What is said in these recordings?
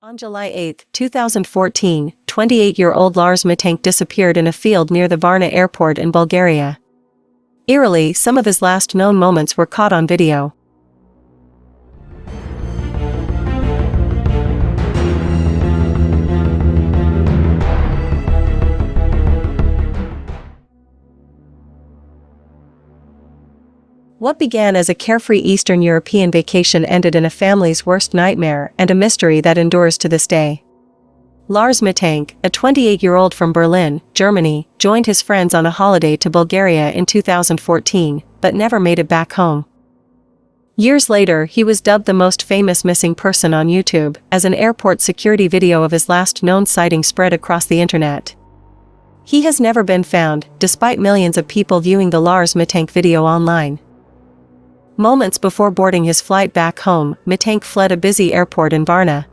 On July 8, 2014, 28-year-old Lars Mittank disappeared in a field near the Varna Airport in Bulgaria. Eerily, some of his last known moments were caught on video. What began as a carefree Eastern European vacation ended in a family's worst nightmare and a mystery that endures to this day. Lars Mittank, a 28-year-old from Berlin, Germany, joined his friends on a holiday to Bulgaria in 2014, but never made it back home. Years later, he was dubbed the most famous missing person on YouTube, as an airport security video of his last known sighting spread across the internet. He has never been found, despite millions of people viewing the Lars Mittank video online. Moments before boarding his flight back home, Mittank fled a busy airport in Varna.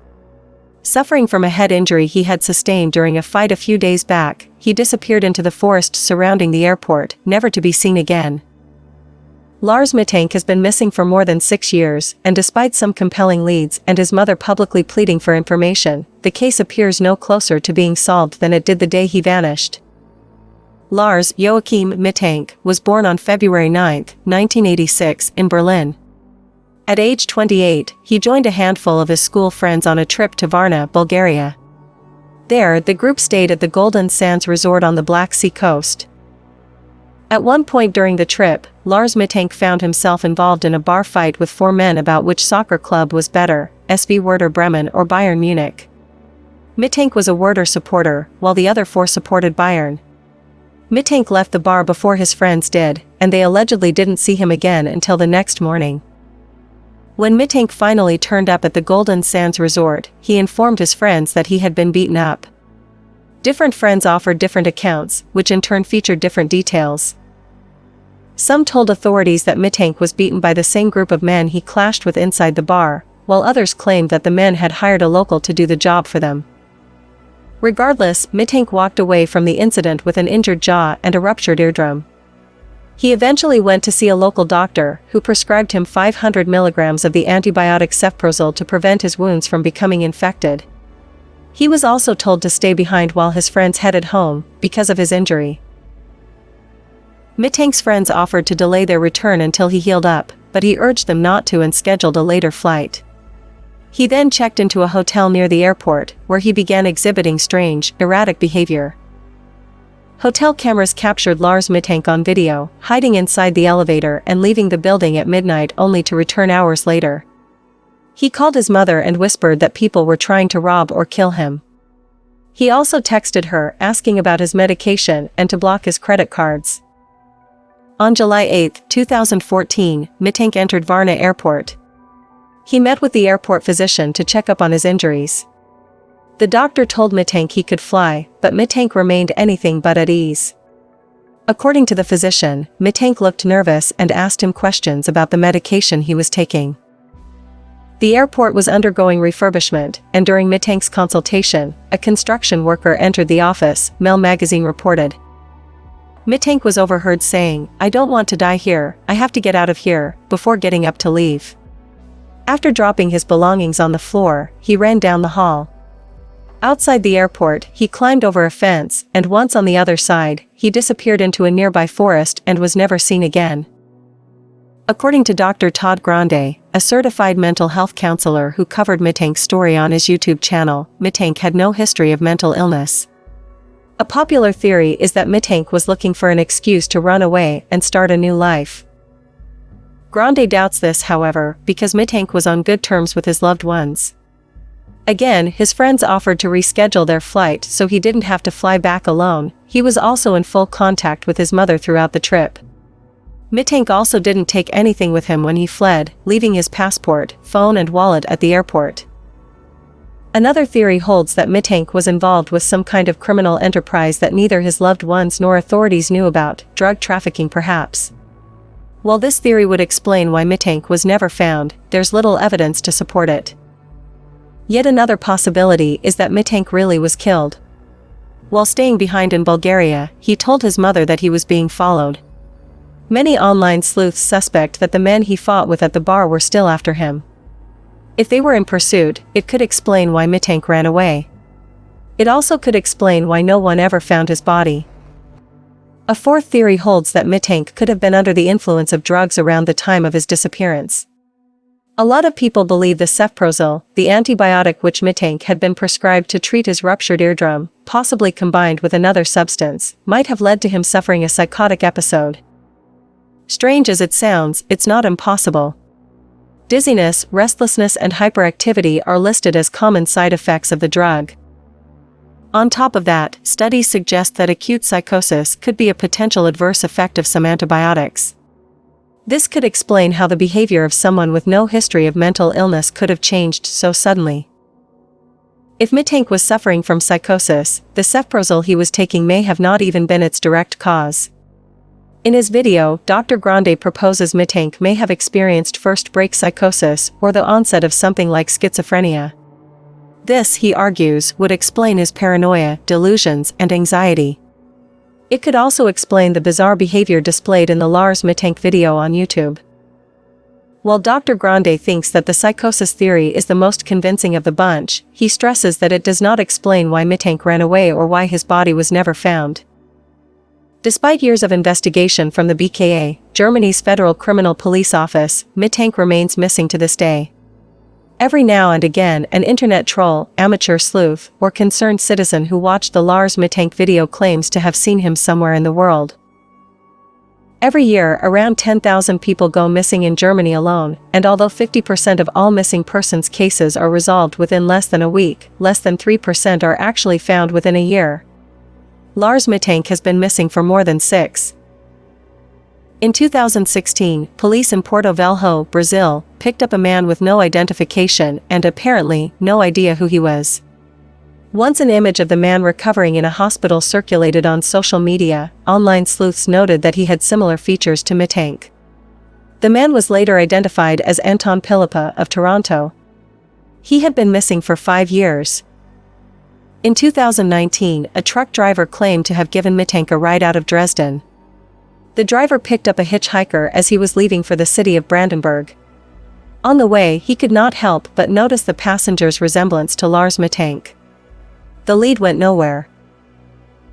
Suffering from a head injury he had sustained during a fight a few days back, he disappeared into the forest surrounding the airport, never to be seen again. Lars Mittank has been missing for more than 6 years, and despite some compelling leads and his mother publicly pleading for information, the case appears no closer to being solved than it did the day he vanished. Lars Joachim Mittank was born on February 9, 1986, in Berlin. At age 28, he joined a handful of his school friends on a trip to Varna, Bulgaria. There, the group stayed at the Golden Sands Resort on the Black Sea coast. At one point during the trip, Lars Mittank found himself involved in a bar fight with 4 men about which soccer club was better, SV Werder Bremen or Bayern Munich. Mittank was a Werder supporter, while the other 4 supported Bayern. Mittank left the bar before his friends did, and they allegedly didn't see him again until the next morning. When Mittank finally turned up at the Golden Sands Resort, he informed his friends that he had been beaten up. Different friends offered different accounts, which in turn featured different details. Some told authorities that Mittank was beaten by the same group of men he clashed with inside the bar, while others claimed that the men had hired a local to do the job for them. Regardless, Mittank walked away from the incident with an injured jaw and a ruptured eardrum. He eventually went to see a local doctor, who prescribed him 500 milligrams of the antibiotic cefprozil to prevent his wounds from becoming infected. He was also told to stay behind while his friends headed home, because of his injury. Mittank's friends offered to delay their return until he healed up, but he urged them not to and scheduled a later flight. He then checked into a hotel near the airport, where he began exhibiting strange, erratic behavior. Hotel cameras captured Lars Mittank on video, hiding inside the elevator and leaving the building at midnight only to return hours later. He called his mother and whispered that people were trying to rob or kill him. He also texted her, asking about his medication and to block his credit cards. On July 8, 2014, Mittank entered Varna Airport. He met with the airport physician to check up on his injuries. The doctor told Mittank he could fly, but Mittank remained anything but at ease. According to the physician, Mittank looked nervous and asked him questions about the medication he was taking. The airport was undergoing refurbishment, and during Mittank's consultation, a construction worker entered the office, Mail magazine reported. Mittank was overheard saying, "I don't want to die here, I have to get out of here," before getting up to leave. After dropping his belongings on the floor, he ran down the hall. Outside the airport, he climbed over a fence, and once on the other side, he disappeared into a nearby forest and was never seen again. According to Dr. Todd Grande, a certified mental health counselor who covered Mittank's story on his YouTube channel, Mittank had no history of mental illness. A popular theory is that Mittank was looking for an excuse to run away and start a new life. Grande doubts this, however, because Mittank was on good terms with his loved ones. Again, his friends offered to reschedule their flight so he didn't have to fly back alone. He was also in full contact with his mother throughout the trip. Mittank also didn't take anything with him when he fled, leaving his passport, phone and wallet at the airport. Another theory holds that Mittank was involved with some kind of criminal enterprise that neither his loved ones nor authorities knew about, drug trafficking perhaps. While this theory would explain why Mittank was never found, there's little evidence to support it. Yet another possibility is that Mittank really was killed. While staying behind in Bulgaria, he told his mother that he was being followed. Many online sleuths suspect that the men he fought with at the bar were still after him. If they were in pursuit, it could explain why Mittank ran away. It also could explain why no one ever found his body. A fourth theory holds that Mittank could have been under the influence of drugs around the time of his disappearance. A lot of people believe the cefprozil, the antibiotic which Mittank had been prescribed to treat his ruptured eardrum, possibly combined with another substance, might have led to him suffering a psychotic episode. Strange as it sounds, it's not impossible. Dizziness, restlessness and hyperactivity are listed as common side effects of the drug. On top of that, studies suggest that acute psychosis could be a potential adverse effect of some antibiotics. This could explain how the behavior of someone with no history of mental illness could have changed so suddenly. If Mittank was suffering from psychosis, the cefprozil he was taking may have not even been its direct cause. In his video, Dr. Grande proposes Mittank may have experienced first-break psychosis or the onset of something like schizophrenia. This, he argues, would explain his paranoia, delusions, and anxiety. It could also explain the bizarre behavior displayed in the Lars Mittank video on YouTube. While Dr. Grande thinks that the psychosis theory is the most convincing of the bunch, he stresses that it does not explain why Mittank ran away or why his body was never found. Despite years of investigation from the BKA, Germany's Federal Criminal Police Office, Mittank remains missing to this day. Every now and again, an internet troll, amateur sleuth, or concerned citizen who watched the Lars Mittank video claims to have seen him somewhere in the world. Every year, around 10,000 people go missing in Germany alone, and although 50% of all missing persons cases are resolved within less than a week, less than 3% are actually found within a year. Lars Mittank has been missing for more than 6. In 2016, police in Porto Velho, Brazil, picked up a man with no identification and apparently no idea who he was. Once an image of the man recovering in a hospital circulated on social media, online sleuths noted that he had similar features to Mittank. The man was later identified as Anton Pilipa of Toronto. He had been missing for 5 years. In 2019, a truck driver claimed to have given Mittank a ride out of Dresden. The driver picked up a hitchhiker as he was leaving for the city of Brandenburg. On the way, he could not help but notice the passenger's resemblance to Lars Mittank. The lead went nowhere.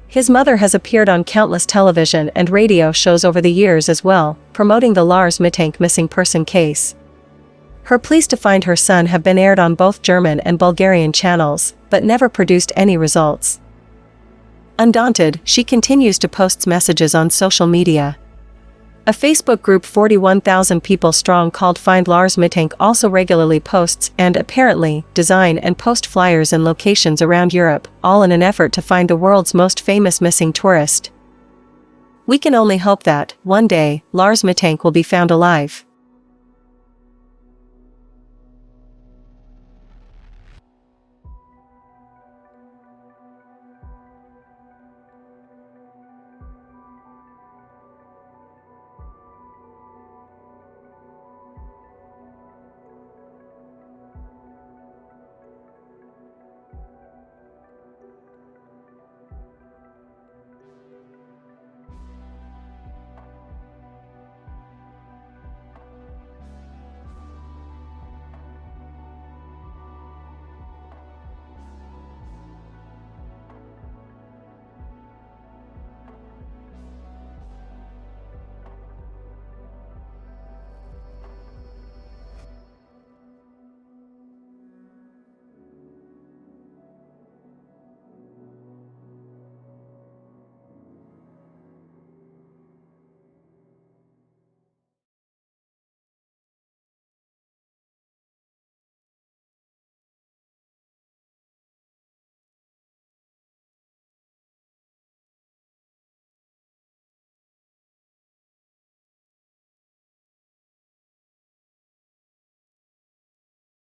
His mother has appeared on countless television and radio shows over the years as well, promoting the Lars Mittank missing person case. Her pleas to find her son have been aired on both German and Bulgarian channels, but never produced any results. Undaunted, she continues to post messages on social media. A Facebook group 41,000 people strong called Find Lars Mittank also regularly posts and, apparently, design and post flyers in locations around Europe, all in an effort to find the world's most famous missing tourist. We can only hope that, one day, Lars Mittank will be found alive.